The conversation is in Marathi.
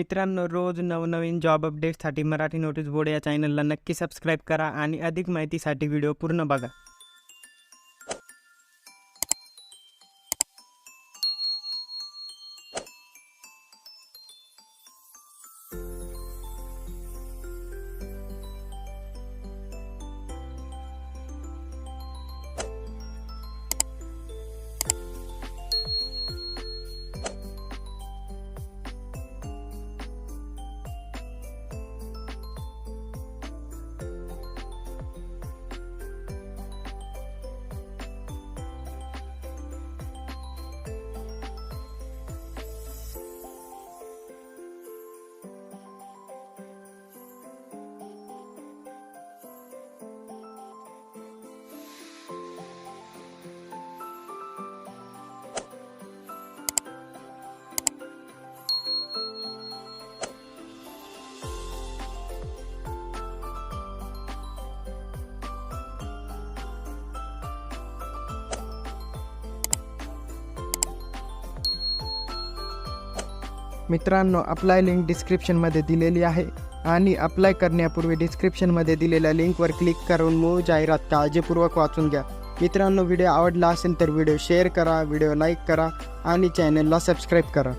मित्रांनो, रोज नवनवीन जॉब अपडेट्ससाठी मराठी नोटीस बोर्ड या चॅनलला नक्की सबस्क्राईब करा आणि अधिक माहितीसाठी व्हिडिओ पूर्ण बघा. मित्रांनो, अप्लाय लिंक डिस्क्रिप्शनमध्ये दिलेली आहे आणि अप्लाय करण्यापूर्वी डिस्क्रिप्शनमध्ये दिलेल्या लिंकवर क्लिक करून मूळ जाहिरात काळजीपूर्वक वाचून घ्या. मित्रांनो, व्हिडिओ आवडला असेल तर व्हिडिओ शेअर करा, व्हिडिओ लाईक करा आणि चॅनलला सबस्क्राईब करा.